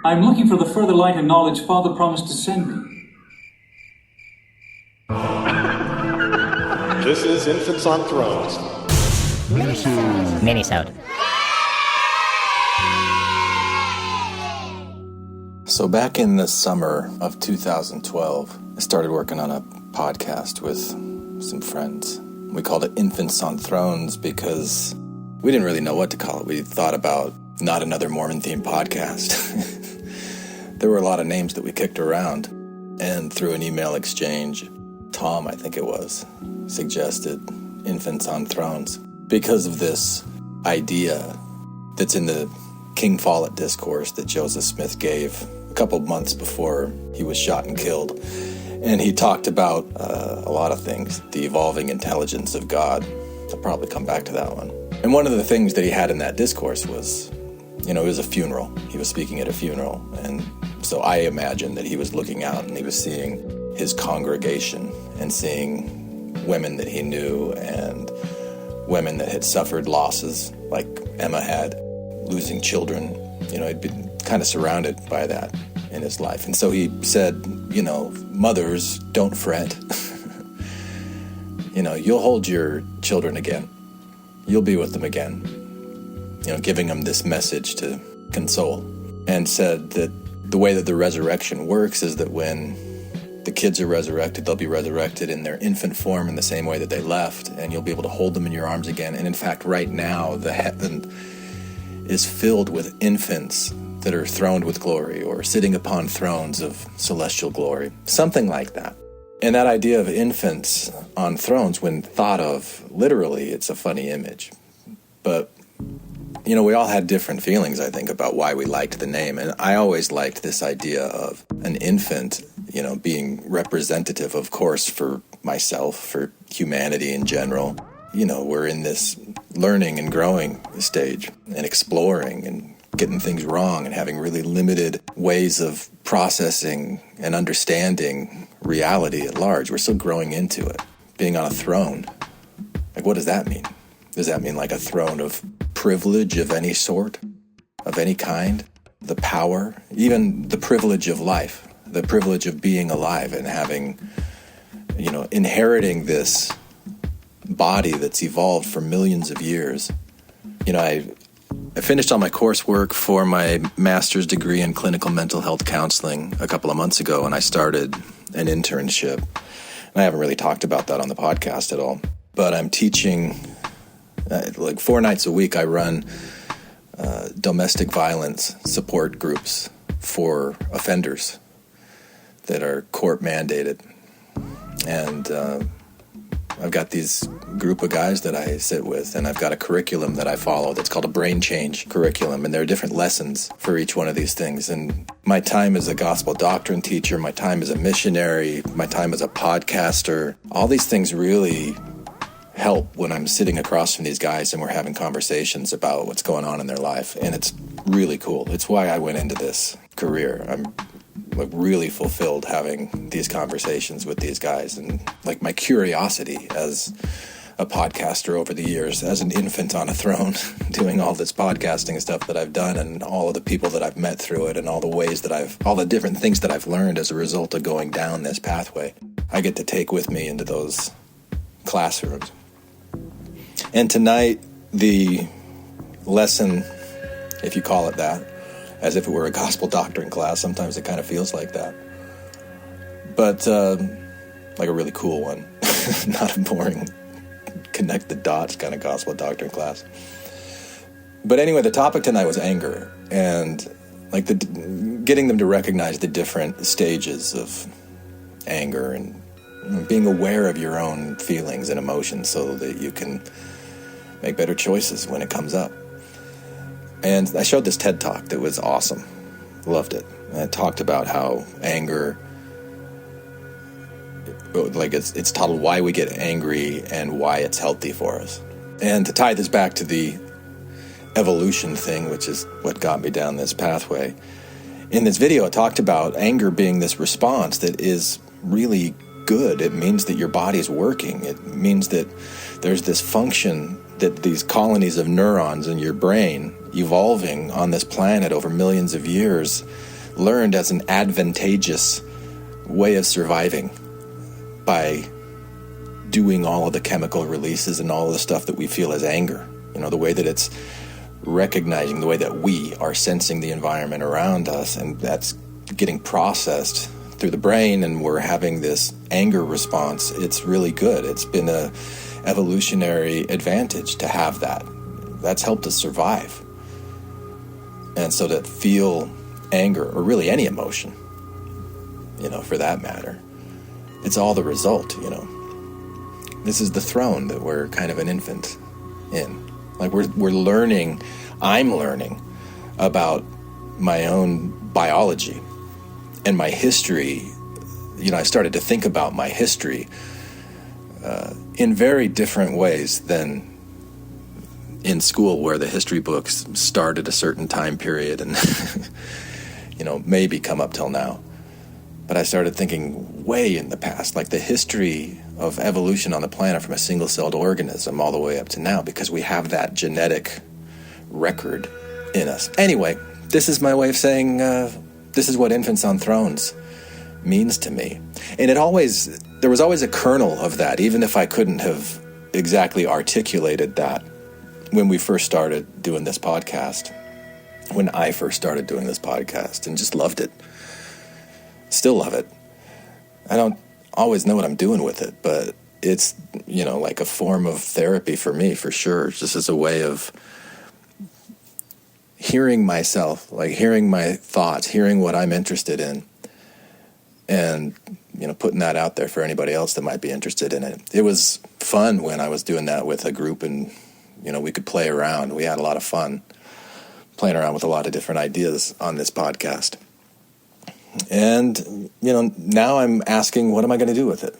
I'm looking for the further light and knowledge Father promised to send me. This is Infants on Thrones. Minisode. So back in the summer of 2012, I started working on a podcast with some friends. We called it Infants on Thrones because we didn't really know what to call it. We thought about not another Mormon-themed podcast. There were a lot of names that we kicked around, and through an email exchange, Tom, I think it was, suggested Infants on Thrones because of this idea that's in the King Follett discourse that Joseph Smith gave a couple months before he was shot and killed. And he talked about a lot of things, the evolving intelligence of God. I'll probably come back to that one. And one of the things that he had in that discourse was, it was a funeral. He was speaking at a funeral. And so I imagined that he was looking out and he was seeing his congregation and seeing women that he knew and women that had suffered losses like Emma had, losing children. He'd been kind of surrounded by that in his life. And so he said, mothers, don't fret. You'll hold your children again. You'll be with them again. Giving them this message to console. And said that the way that the resurrection works is that when the kids are resurrected, they'll be resurrected in their infant form in the same way that they left, and you'll be able to hold them in your arms again. And in fact, right now, the heaven is filled with infants that are throned with glory or sitting upon thrones of celestial glory, something like that. And that idea of infants on thrones, when thought of literally, it's a funny image. But, we all had different feelings, I think, about why we liked the name. And I always liked this idea of an infant, being representative, of course, for myself, for humanity in general. We're in this learning and growing stage and exploring and getting things wrong and having really limited ways of processing and understanding reality at large. We're still growing into it. Being on a throne, what does that mean? Does that mean like a throne of privilege of any sort, of any kind? The power, even the privilege of life, the privilege of being alive and having, inheriting this body that's evolved for millions of years. I finished all my coursework for my master's degree in clinical mental health counseling a couple of months ago, and I started an internship. And I haven't really talked about that on the podcast at all. But I'm teaching, 4 nights a week, I run domestic violence support groups for offenders that are court mandated. And I've got these group of guys that I sit with, and I've got a curriculum that I follow that's called a brain change curriculum, and there are different lessons for each one of these things. And my time as a gospel doctrine teacher, my time as a missionary, my time as a podcaster, all these things really help when I'm sitting across from these guys and we're having conversations about what's going on in their life. And it's really cool. It's why I went into this career. I'm really fulfilled having these conversations with these guys, and my curiosity as a podcaster over the years, as an infant on a throne, doing all this podcasting stuff that I've done, and all of the people that I've met through it, and all the ways that all the different things that I've learned as a result of going down this pathway, I get to take with me into those classrooms. And tonight, the lesson, if you call it that, as if it were a gospel doctrine class. Sometimes it kind of feels like that. But like a really cool one. Not a boring connect the dots kind of gospel doctrine class. But anyway, the topic tonight was anger. And getting them to recognize the different stages of anger and being aware of your own feelings and emotions so that you can make better choices when it comes up. And I showed this TED Talk that was awesome. Loved it. And it talked about how anger, it's titled Why We Get Angry and Why It's Healthy for Us. And to tie this back to the evolution thing, which is what got me down this pathway, in this video it talked about anger being this response that is really good. It means that your body's working. It means that there's this function, that these colonies of neurons in your brain evolving on this planet over millions of years learned as an advantageous way of surviving by doing all of the chemical releases and all of the stuff that we feel as anger. The way that it's recognizing the way that we are sensing the environment around us, and that's getting processed through the brain, and we're having this anger response. It's really good. It's been a evolutionary advantage to have that. That's helped us survive. And so to feel anger, or really any emotion, for that matter, it's all the result, This is the throne that we're kind of an infant in. Like we're learning, I'm learning about my own biology and my history. I started to think about my history in very different ways than in school, where the history books start at a certain time period and, maybe come up till now. But I started thinking way in the past, like the history of evolution on the planet from a single-celled organism all the way up to now, because we have that genetic record in us. Anyway, this is my way of saying this is what infants on thrones means to me. And there was always a kernel of that, even if I couldn't have exactly articulated that when we first started doing this podcast, when I first started doing this podcast, and just loved it. Still love it. I don't always know what I'm doing with it, but it's, like a form of therapy for me, for sure. Just as a way of hearing myself, like hearing my thoughts, hearing what I'm interested in, and, putting that out there for anybody else that might be interested in it. It was fun when I was doing that with a group, and, we could play around. We had a lot of fun playing around with a lot of different ideas on this podcast. And, now I'm asking, what am I going to do with it?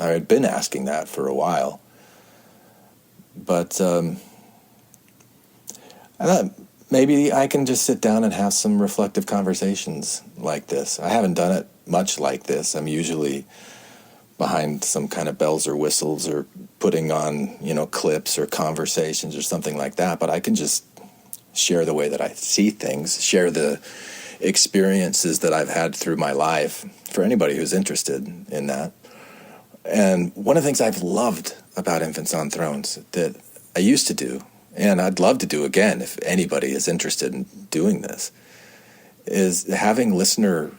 I had been asking that for a while. But I thought maybe I can just sit down and have some reflective conversations like this. I haven't done it much like this. I'm usually behind some kind of bells or whistles, or putting on, clips or conversations or something like that. But I can just share the way that I see things, share the experiences that I've had through my life for anybody who's interested in that. And one of the things I've loved about Infants on Thrones that I used to do, and I'd love to do again if anybody is interested in doing this, is having listener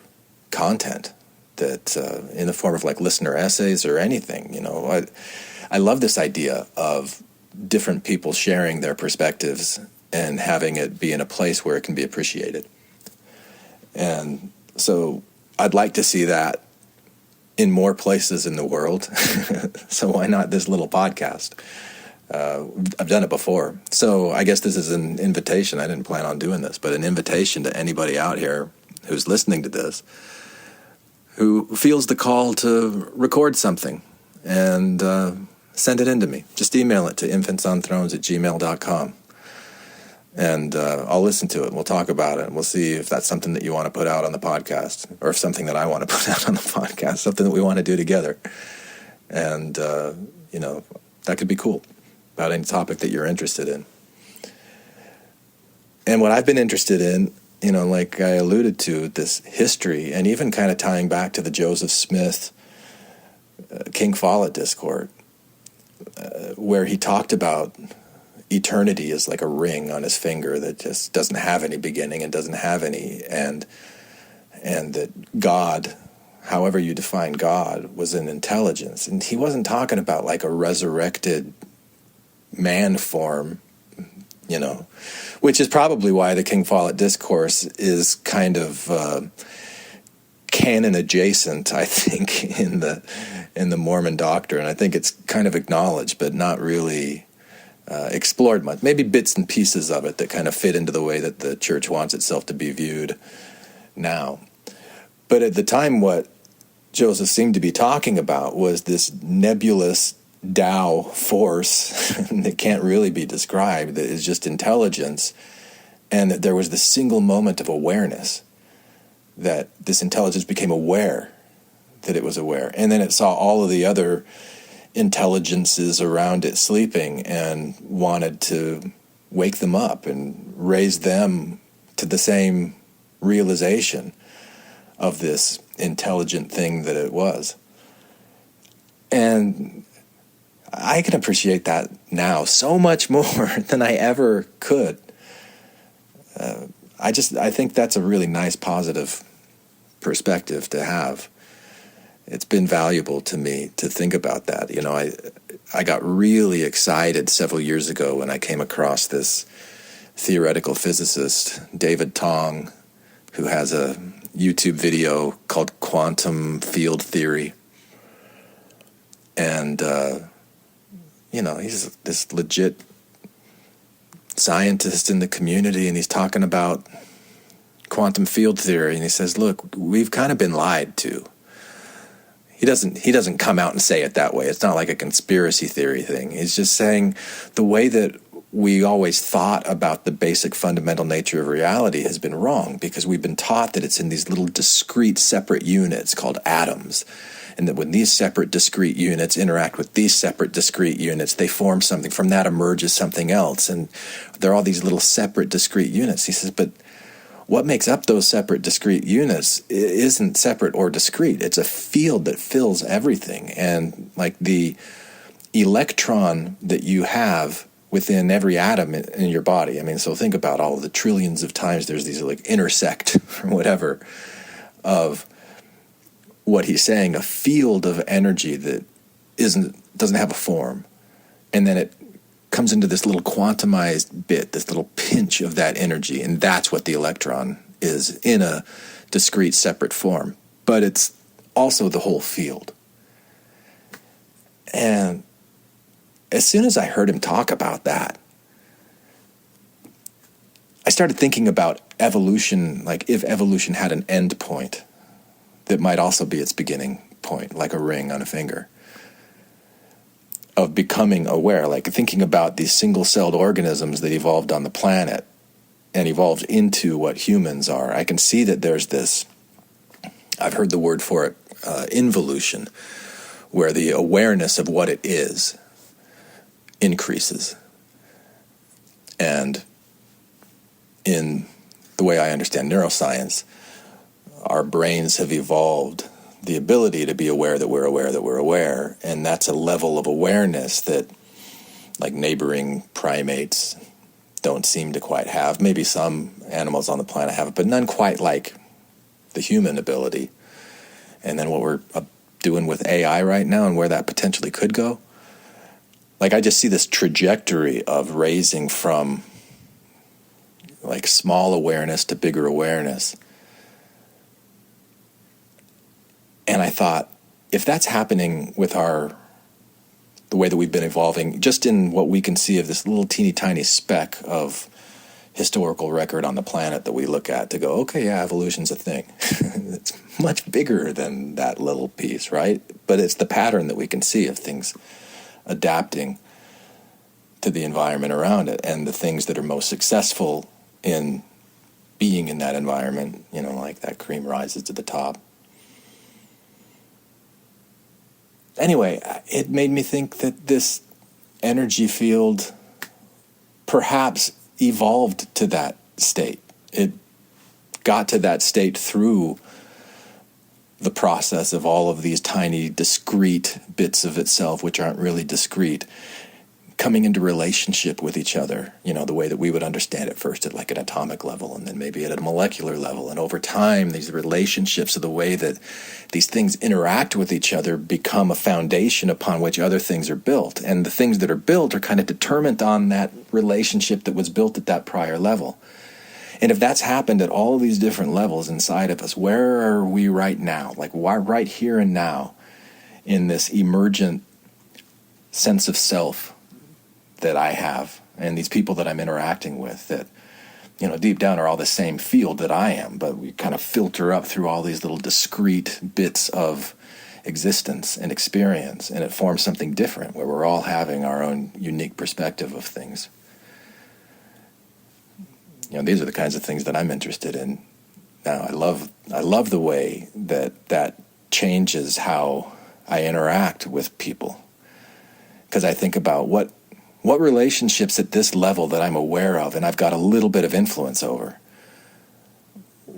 content that in the form of like listener essays or anything. I love this idea of different people sharing their perspectives and having it be in a place where it can be appreciated. And so I'd like to see that in more places in the world. So why not this little podcast? I've done it before. So I guess this is an invitation. I didn't plan on doing this, but an invitation to anybody out here who's listening to this, who feels the call to record something and send it in to me. Just email it to infantsonthrones@gmail.com. And I'll listen to it, and we'll talk about it, and we'll see if that's something that you want to put out on the podcast, or if something that I want to put out on the podcast, something that we want to do together. And, that could be cool, about any topic that you're interested in. And what I've been interested in, like I alluded to, this history, and even kind of tying back to the Joseph Smith, King Follett discourse, where he talked about eternity is like a ring on his finger that just doesn't have any beginning and doesn't have any end, and that God, however you define God, was an intelligence. And he wasn't talking about like a resurrected man form, which is probably why the King Follett discourse is kind of canon adjacent, I think, in the Mormon doctrine. I think it's kind of acknowledged, but not really explored much. Maybe bits and pieces of it that kind of fit into the way that the church wants itself to be viewed now. But at the time, what Joseph seemed to be talking about was this nebulous Tao force that can't really be described, that is just intelligence, and that there was this single moment of awareness, that this intelligence became aware that it was aware, and then it saw all of the other intelligences around it sleeping and wanted to wake them up and raise them to the same realization of this intelligent thing that it was. And I can appreciate that now so much more than I ever could. I think that's a really nice, positive perspective to have. It's been valuable to me to think about that. You know, I got really excited several years ago when I came across this theoretical physicist, David Tong, who has a YouTube video called Quantum Field Theory. And, you know, he's this legit scientist in the community, and he's talking about quantum field theory, and he says, look, we've kind of been lied to. He doesn't come out and say it that way. It's not like a conspiracy theory thing. He's just saying the way that we always thought about the basic fundamental nature of reality has been wrong, because we've been taught that it's in these little discrete separate units called atoms, and that when these separate discrete units interact with these separate discrete units, they form something. From that emerges something else, and there are all these little separate discrete units. He says, but what makes up those separate discrete units isn't separate or discrete. It's a field that fills everything. And like the electron that you have within every atom in your body, I mean, so think about all the trillions of times there's these like intersect or whatever of what he's saying, a field of energy that doesn't have a form. And then it comes into this little quantumized bit, this little pinch of that energy, and that's what the electron is in a discrete separate form. But it's also the whole field. And as soon as I heard him talk about that, I started thinking about evolution, like if evolution had an end point that might also be its beginning point, like a ring on a finger, of becoming aware, like thinking about these single-celled organisms that evolved on the planet and evolved into what humans are. I can see that there's this, I've heard the word for it, involution, where the awareness of what it is increases. And in the way I understand neuroscience, our brains have evolved the ability to be aware that we're aware that we're aware, and that's a level of awareness that like neighboring primates don't seem to quite have. Maybe some animals on the planet have it, but none quite like the human ability. And then what we're doing with AI right now and where that potentially could go, like I just see this trajectory of raising from like small awareness to bigger awareness. And I thought, if that's happening with the way that we've been evolving, just in what we can see of this little teeny tiny speck of historical record on the planet that we look at to go, okay, yeah, evolution's a thing. It's much bigger than that little piece, right? But it's the pattern that we can see of things adapting to the environment around it, and the things that are most successful in being in that environment, you know, like that cream rises to the top. Anyway, it made me think that this energy field perhaps evolved to that state. It got to that state through the process of all of these tiny discrete bits of itself, which aren't really discrete, coming into relationship with each other, you know, the way that we would understand it first at like an atomic level, and then maybe at a molecular level. And over time, these relationships of the way that these things interact with each other become a foundation upon which other things are built. And the things that are built are kind of determined on that relationship that was built at that prior level. And if that's happened at all these different levels inside of us, where are we right now? Like, why right here and now in this emergent sense of self that I have, and these people that I'm interacting with that, you know, deep down are all the same field that I am, but we kind of filter up through all these little discrete bits of existence and experience, and it forms something different where we're all having our own unique perspective of things. You know, these are the kinds of things that I'm interested in now. I love the way that changes how I interact with people, because I think about what relationships at this level that I'm aware of and I've got a little bit of influence over,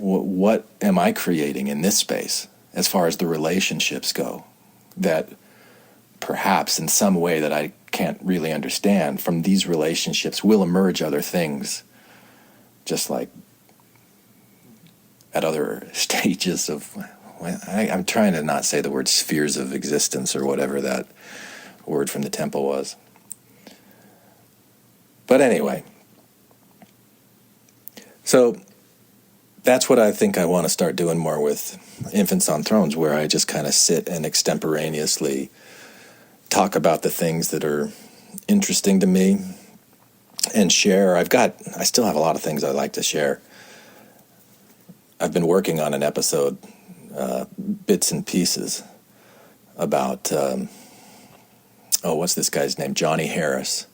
what am I creating in this space as far as the relationships go, that perhaps in some way that I can't really understand, from these relationships will emerge other things, just like at other stages of, I'm trying to not say the word spheres of existence or whatever that word from the temple was. But anyway, so that's what I think I want to start doing more with Infants on Thrones, where I just kind of sit and extemporaneously talk about the things that are interesting to me and share. I still have a lot of things I'd like to share. I've been working on an episode, bits and pieces, about, what's this guy's name? Johnny Harris.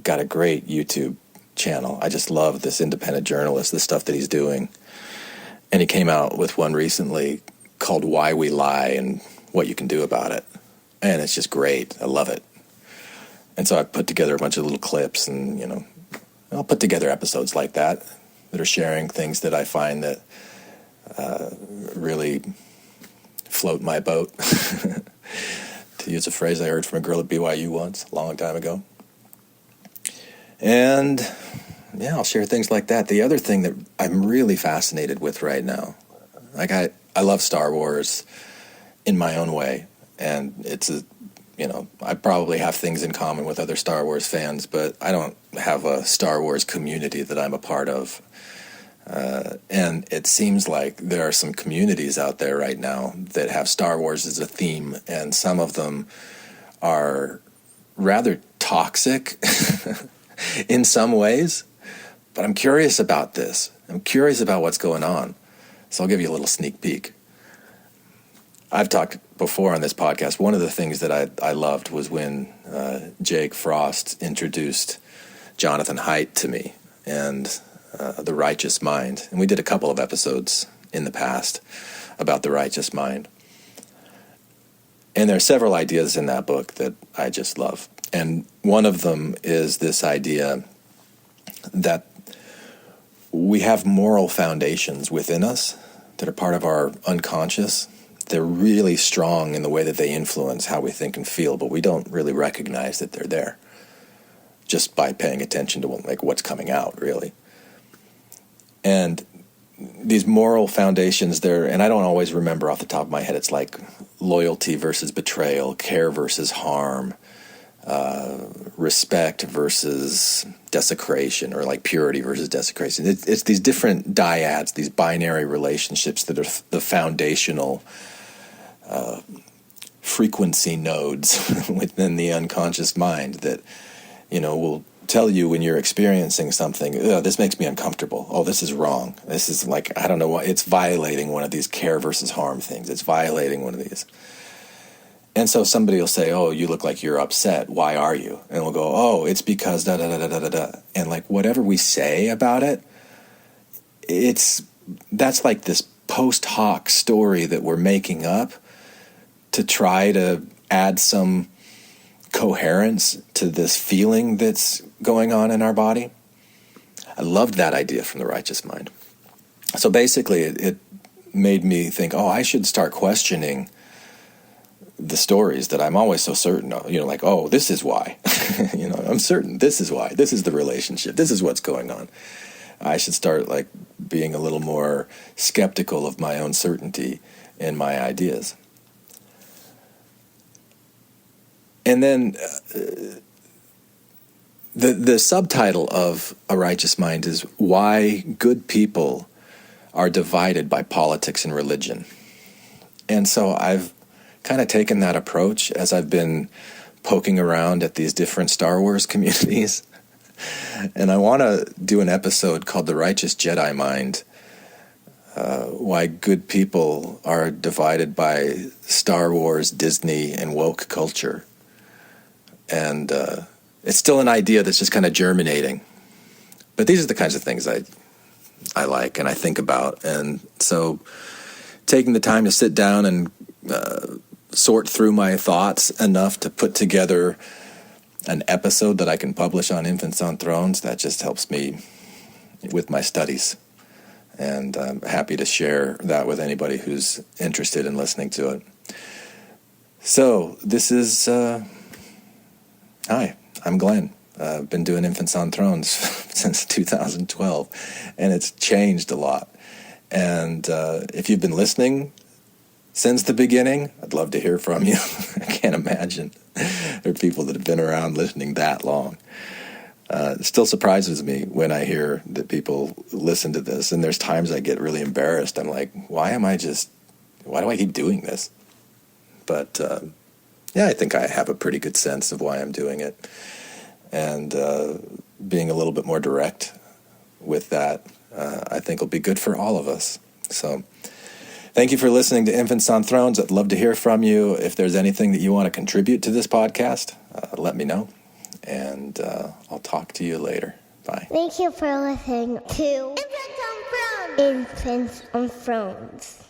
Got a great YouTube channel. I just love this independent journalist, the stuff that he's doing. And he came out with one recently called Why We Lie and What You Can Do About It. And it's just great. I love it. And so I put together a bunch of little clips, and, I'll put together episodes like that are sharing things that I find that really float my boat, to use a phrase I heard from a girl at BYU once, a long time ago. And yeah, I'll share things like that. The other thing that I'm really fascinated with right now, like I love Star Wars in my own way, and it's I probably have things in common with other Star Wars fans, but I don't have a Star Wars community that I'm a part of. And it seems like there are some communities out there right now that have Star Wars as a theme, and some of them are rather toxic in some ways. But I'm curious about this. I'm curious about what's going on. So I'll give you a little sneak peek. I've talked before on this podcast. One of the things that I loved was when Jake Frost introduced Jonathan Haidt to me and The Righteous Mind. And we did a couple of episodes in the past about the righteous mind. And there are several ideas in that book that I just love. And one of them is this idea that we have moral foundations within us that are part of our unconscious. They're really strong in the way that they influence how we think and feel, but we don't really recognize that they're there just by paying attention to what's coming out, really. And these moral foundations there, and I don't always remember off the top of my head, it's like loyalty versus betrayal, care versus harm, respect versus desecration, or like purity versus desecration. It's these different dyads, these binary relationships that are the foundational frequency nodes within the unconscious mind that, will tell you when you're experiencing something, this makes me uncomfortable. Oh, this is wrong. This is like, I don't know what, it's violating one of these care versus harm things. It's violating one of these. And so somebody will say, oh, you look like you're upset. Why are you? And we'll go, oh, it's because da da da da da da. And like whatever we say about it, that's like this post hoc story that we're making up to try to add some coherence to this feeling that's going on in our body. I loved that idea from The Righteous Mind. So basically it made me think, I should start questioning the stories that I'm always so certain of, like, oh, this is why, I'm certain this is why, this is the relationship, this is what's going on. I should start like being a little more skeptical of my own certainty in my ideas. And then the subtitle of A Righteous Mind is Why Good People Are Divided by Politics and Religion. And so I've kind of taken that approach as I've been poking around at these different Star Wars communities. And I want to do an episode called The Righteous Jedi Mind, why good people are divided by Star Wars, Disney, and woke culture. And it's still an idea that's just kind of germinating. But these are the kinds of things I like and I think about. And so taking the time to sit down and sort through my thoughts enough to put together an episode that I can publish on Infants on Thrones, that just helps me with my studies. And I'm happy to share that with anybody who's interested in listening to it. So this is, hi, I'm Glenn. I've been doing Infants on Thrones since 2012, and it's changed a lot. And if you've been listening since the beginning, I'd love to hear from you. I can't imagine there are people that have been around listening that long. It still surprises me when I hear that people listen to this, and there's times I get really embarrassed. I'm like, why do I keep doing this? But yeah, I think I have a pretty good sense of why I'm doing it. And being a little bit more direct with that, I think will be good for all of us. So thank you for listening to Infants on Thrones. I'd love to hear from you. If there's anything that you want to contribute to this podcast, let me know. And I'll talk to you later. Bye. Thank you for listening to Infants on Thrones.